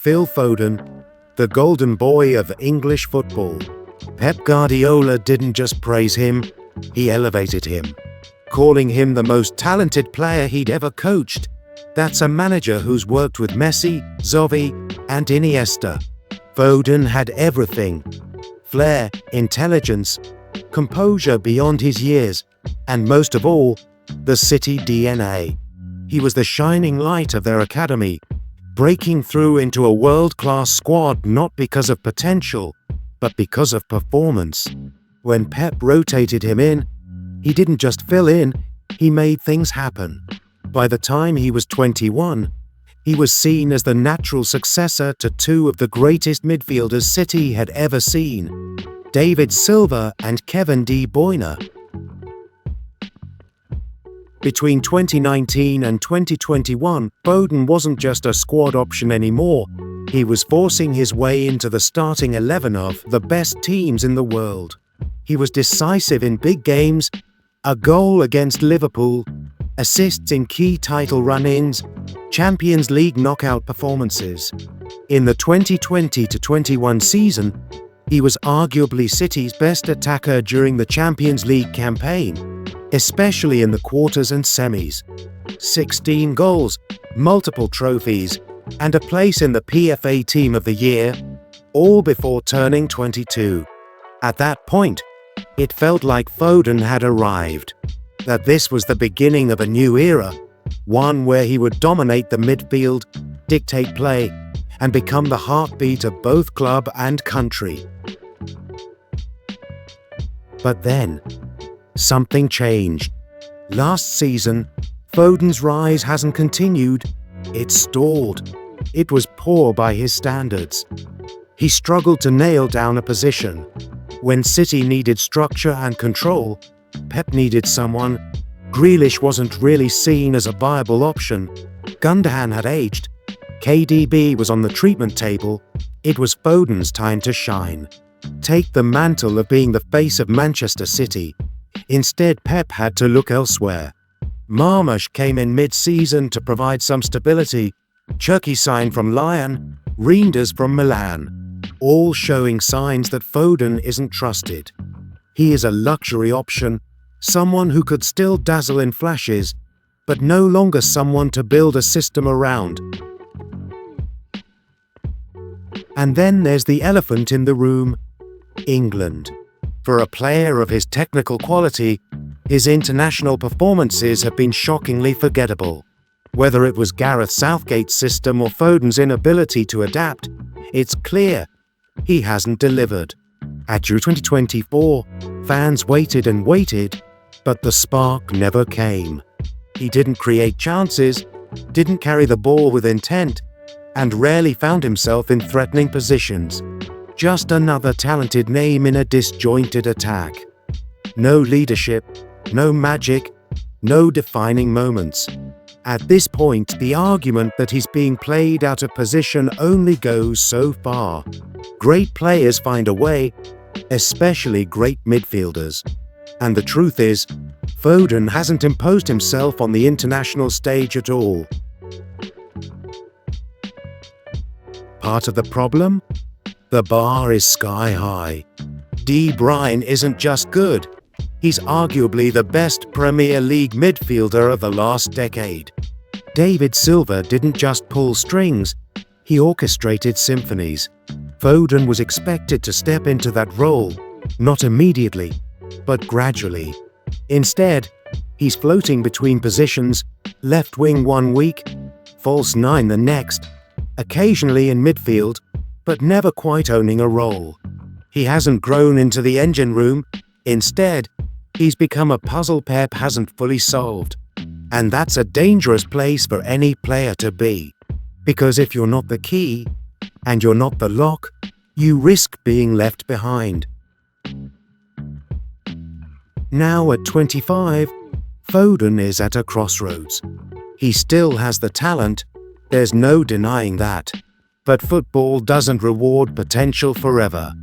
Phil Foden, the golden boy of English football. Pep Guardiola didn't just praise him, he elevated him, calling him the most talented player he'd ever coached. That's a manager who's worked with Messi, Xavi, and Iniesta. Foden had everything: flair, intelligence, composure beyond his years, and most of all, the City DNA. He was the shining light of their academy, breaking through into a world-class squad not because of potential, but because of performance. When Pep rotated him in, he didn't just fill in, he made things happen. By the time he was 21, he was seen as the natural successor to two of the greatest midfielders City had ever seen, David Silva and Kevin De Bruyne. Between 2019 and 2021, Foden wasn't just a squad option anymore. He was forcing his way into the starting 11 of the best teams in the world. He was decisive in big games, a goal against Liverpool, assists in key title run-ins, Champions League knockout performances. In the 2020-21 season, he was arguably City's best attacker during the Champions League campaign, especially in the quarters and semis. 16 goals, multiple trophies, and a place in the PFA Team of the Year, all before turning 22. At that point, it felt like Foden had arrived, that this was the beginning of a new era, one where he would dominate the midfield, dictate play, and become the heartbeat of both club and country. But then, something changed. Last season, Foden's rise hasn't continued, it stalled. It was poor by his standards. He struggled to nail down a position. When City needed structure and control, Pep needed someone. Grealish wasn't really seen as a viable option. Gundogan had aged. KDB was on the treatment table. It was Foden's time to shine. Take the mantle of being the face of Manchester City. Instead, Pep had to look elsewhere. Marmoush came in mid-season to provide some stability. Cherki signed from Lyon, Reinders from Milan, all showing signs that Foden isn't trusted. He is a luxury option, someone who could still dazzle in flashes, but no longer someone to build a system around. And then there's the elephant in the room: England. For a player of his technical quality, his international performances have been shockingly forgettable. Whether it was Gareth Southgate's system or Foden's inability to adapt, it's clear he hasn't delivered. At Euro 2024, fans waited and waited, but the spark never came. He didn't create chances, didn't carry the ball with intent, and rarely found himself in threatening positions. Just another talented name in a disjointed attack. No leadership, no magic, no defining moments. At this point, the argument that he's being played out of position only goes so far. Great players find a way, especially great midfielders. And the truth is, Foden hasn't imposed himself on the international stage at all. Part of the problem? The bar is sky high. De Bruyne isn't just good, he's arguably the best Premier League midfielder of the last decade. David Silva didn't just pull strings, he orchestrated symphonies. Foden was expected to step into that role, not immediately, but gradually. Instead, he's floating between positions, left wing one week, false nine the next, occasionally in midfield, but never quite owning a role. He hasn't grown into the engine room. Instead, he's become a puzzle Pep hasn't fully solved. And that's a dangerous place for any player to be. Because if you're not the key, and you're not the lock, you risk being left behind. Now at 25, Foden is at a crossroads. He still has the talent, there's no denying that. But football doesn't reward potential forever.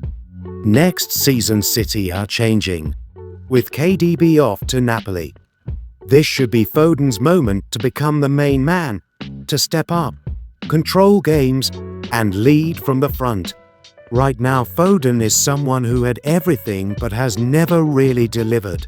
Next season City are changing, with KDB off to Napoli. This should be Foden's moment to become the main man, to step up, control games, and lead from the front. Right now Foden is someone who had everything but has never really delivered.